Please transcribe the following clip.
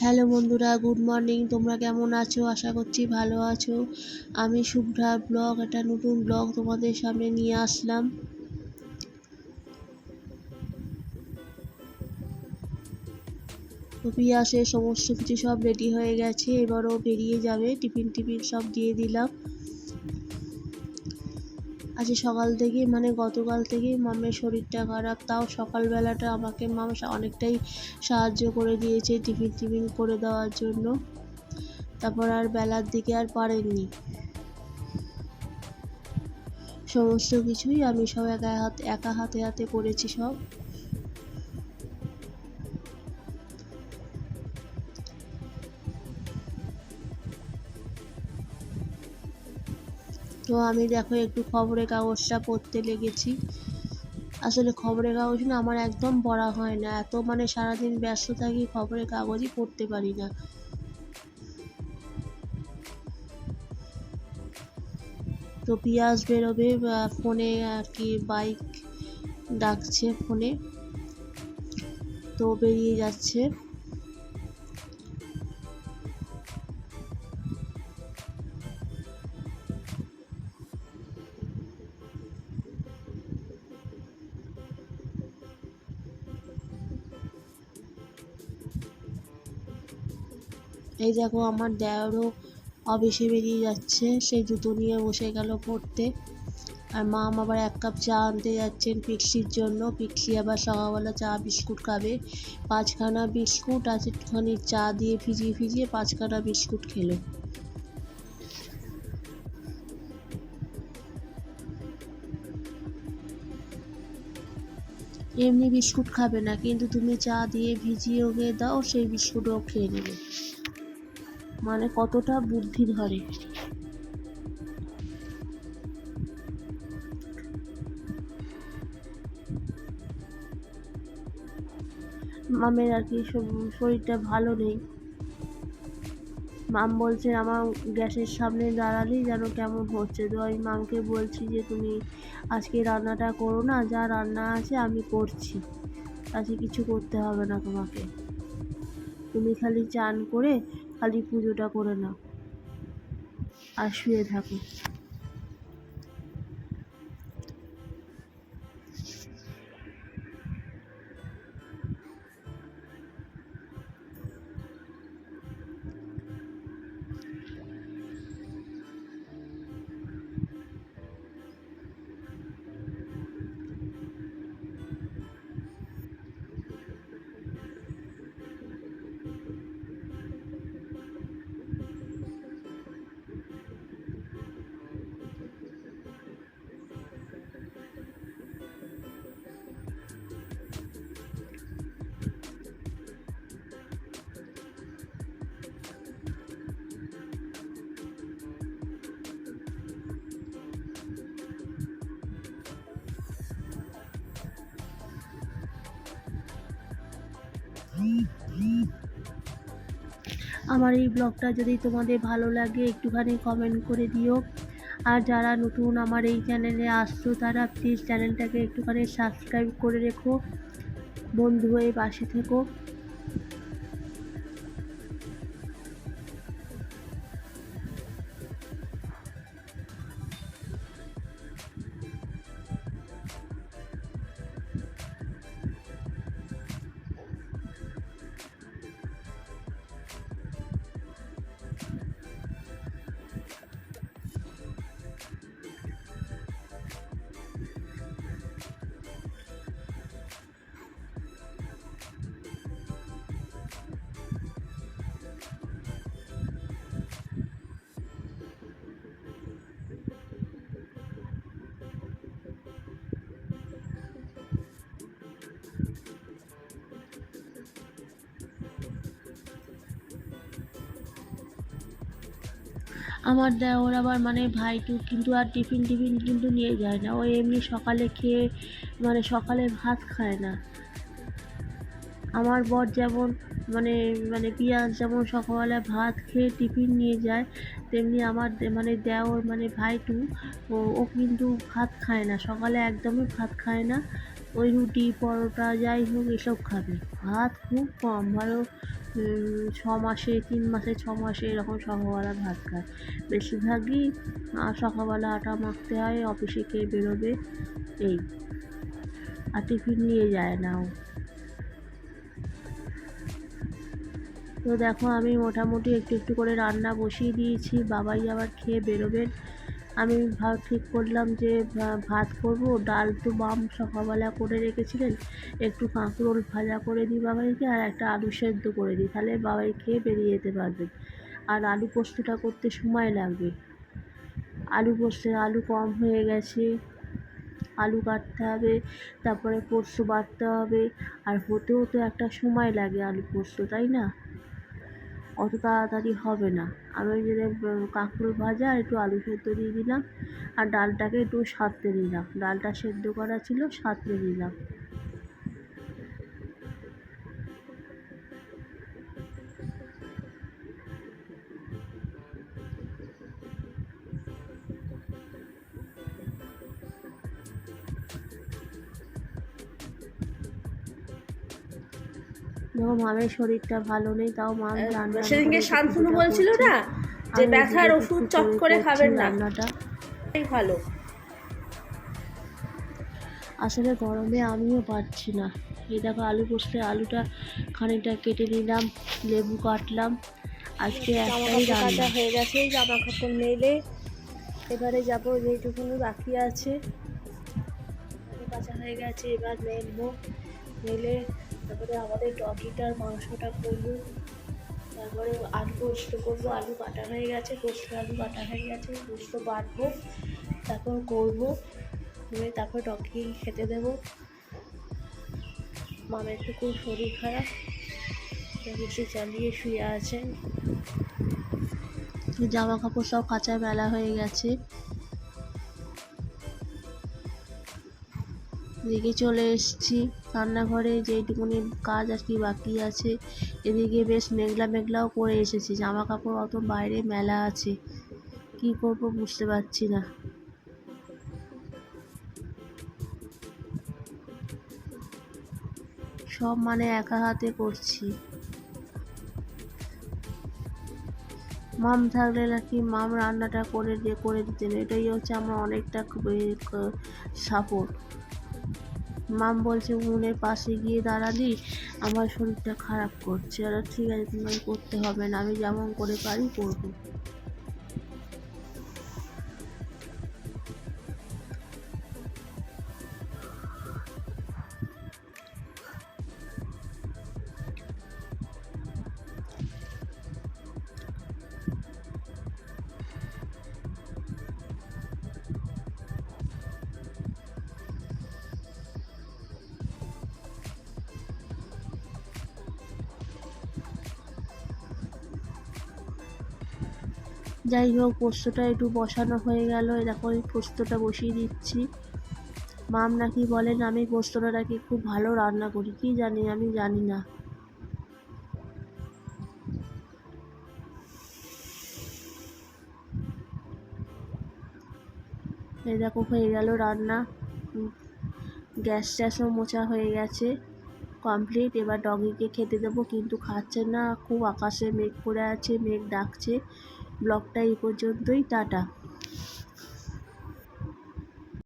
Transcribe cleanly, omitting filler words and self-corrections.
Hello বন্ধুরা, good morning. তোমরা কেমন আছো? আশা করছি ভালো আছো। আমি শুভ্রা ব্লগ, একটা নতুন ব্লগ তোমাদের সামনে নিয়ে আসলাম। তো পিয়াসের সমস্ত কিছু সব রেডি হয়ে গেছে, এবারও বেরিয়ে যাবে। টিফিন সব দিয়ে দিলাম। আজ সকাল থেকে গতকাল থেকে মামের শরীরটা খারাপ, তাও সকালবেলাটা আমাকে মাম অনেকটাই সাহায্য করে দিয়েছে টিফিন করে দেওয়ার জন্য। তারপর আর বেলার দিকে আর পারেননি। সমস্ত কিছুই আমি সব একা হাতে করেছি সব। তো আমি দেখো একটু খবরের কাগজটা পড়তে লেগেছি। আসলে খবরের কাগজ না আমার একদম পড়া হয় না, এত সারাদিন ব্যস্ত থাকি, খবরের কাগজই পড়তে পারি না। তো পিয়াস বেরোবে, ফোনে আর কি বাইক ডাকছে ফোনে, তো বেরিয়ে যাচ্ছে। এই দেখো আমার দেওরও অফিসে বেরিয়ে যাচ্ছে, সে জুতো নিয়ে বসে গেল পড়তে। আর মাম আবার 1 কাপ চা আনতে যাচ্ছেন পিক্সির জন্য। পিক্সি আবার সকালবেলা চা বিস্কুট খাবে। 5খানা বিস্কুট আর একটুখানি চা দিয়ে ভিজিয়ে 5খানা বিস্কুট খেলো। এমনি বিস্কুট খাবে না, কিন্তু তুমি চা দিয়ে ভিজিয়ে ওকে দাও, সেই বিস্কুটও খেয়ে নেবে। কতটা বুদ্ধি ধরে। মামের আর কি শরীরটা ভালো নেই। মাম বলছে আমার গ্যাসের সামনে দাঁড়ালেই যেন কেমন হচ্ছে। তো আমি মামকে বলছি যে তুমি আজকে রান্নাটা করো না, যা রান্না আছে আমি করছি, আজকে কিছু করতে হবে না তোমাকে, তুমি খালি চান করে খালি পুজোটা করে নাও আর শুয়ে থাকো। আমার এই ব্লগটা যদি তোমাদের ভালো লাগে একটুখানি কমেন্ট করে দিও। আর যারা নতুন আমার এই চ্যানেলে আসছো তারা প্লিজ চ্যানেলটাকে একটুখানি সাবস্ক্রাইব করে রেখো, বন্ধু হয়ে পাশে থেকো। আমার দেওর আবার ভাইটু কিন্তু আর টিফিন কিন্তু নিয়ে যায় না, ও এমনি সকালে খেয়ে সকালে ভাত খায় না। আমার বর যেমন পিঁয়াজ যেমন সকালবেলা ভাত খেয়ে টিফিন নিয়ে যায়, তেমনি আমার দেওর ভাইটু ও কিন্তু ভাত খায় না, সকালে একদমই ভাত খায় না। ওই রুটি পরোটা যাই হোক এসব খাবে, ভাত খুব কম, ধরো 6 মাসে 3 মাসে 6 মাসে এরকম সকালবেলা ভাত খায়। বেশিরভাগই সকালবেলা আটা মাখতে হয়, অফিসে খেয়ে বেরোবে এই, আর টিফিন নিয়ে যায় না ও। তো দেখো আমি মোটামুটি একটু একটু করে রান্না বসিয়ে দিয়েছি, বাবাই আবার খেয়ে বেরোবেন। আমি ঠিক করলাম যে ভাত করব, ডাল তো মাম সকালবেলা করে রেখেছিলেন, একটু কাঁকরোল ভাজা করে দিই বাবাইকে, আর একটা আলু সেদ্ধ করে দিই, তাহলে বাবাই খেয়ে বেরিয়ে যেতে পারবেন। আর আলু পোস্তটা করতে সময় লাগবে, আলু পোস্তে আলু কম হয়ে গেছে, আলু কাটতে হবে, তারপরে পোস্ত বাটতে হবে, আর হতেও তো একটা সময় লাগে আলু পোস্ত, তাই না? অত তাড়াতাড়ি হবে না। আমি ওই যে কাঁকরোল ভাজা আর একটু আলু সেদ্ধ দিয়ে দিলাম, আর ডালটাকে একটু সাঁতলে নিলাম, ডালটা সেদ্ধ করা ছিল সাঁতলে নিলাম। দেখো মামের শরীরটা ভালো নেই, তাও মাম রান্না সেদিনকে শান্তনু বলছিল না যে ব্যথার ওষুধ চট করে খাবেন না, রান্নাটা ভালো। আসলে গরমে আমিও পারছি না। এই দেখো আলু পোস্তে আলুটা খানিকটা কেটে নিলাম, লেবু কাটলাম, আজকে একটাই রান্না হয়ে গেছে, জামা কাপড় মেলে এবারে যাবো, যেটুকুনি বাকি আছে কাঁচা হয়ে গেছে, এবার মেলবো, মেলে তারপরে আমাদের ডগিটার মাংসটা করবো, তারপরে আলু পোস্ত করবো, আলু কাটা হয়ে গেছে, পোস্ত আলু কাটা হয়ে গেছে, পোস্ত বাটবো, তারপর করবো, তারপর ডগি খেতে দেবো। মামের একটু খুব শরীর খারাপ, বেশি চালিয়ে শুয়ে আছেন। জামা কাপড় সব কাঁচা মেলা হয়ে গেছে, এদিকে চলে এসেছি রান্নাঘরে, যেইটুকুনি কাজ আর কি বাকি আছে। এদিকে বেশ মেঘলা মেঘলাও করে এসেছি, জামা কাপড় অত বাইরে মেলা আছে, কি করব বুঝতে পারছি না। সব মানে একা হাতে করছি। মাম থাকলে নাকি মাম রান্নাটা করে দিতেন, এটাই হচ্ছে আমার অনেকটা সাপোর্ট। মাম বলছে উনুনের পাশে গিয়ে দাঁড়ালি আমার শরীরটা খারাপ করছে, আর ঠিক আছে তোমার করতে হবে না, আমি যেমন করে পারি করবো। যাই হোক পোস্তটা একটু বসানো হয়ে গেল, দেখো আমি পোস্তটা বসিয়ে দিচ্ছি। মাম নাকি বলেন আমি পোস্তটা নাকি খুব ভালো রান্না করি, কি জানি, আমি জানি না। এই দেখো হয়ে গেল রান্না, গ্যাস ট্যাসও মোছা হয়ে গেছে, কমপ্লিট। এবার ডগিকে খেতে দেবো, কিন্তু খাচ্ছে না, খুব আকাশে মেঘ করে আছে, মেঘ ডাকছে। ব্লগটা এই পর্যন্তই, টাটা।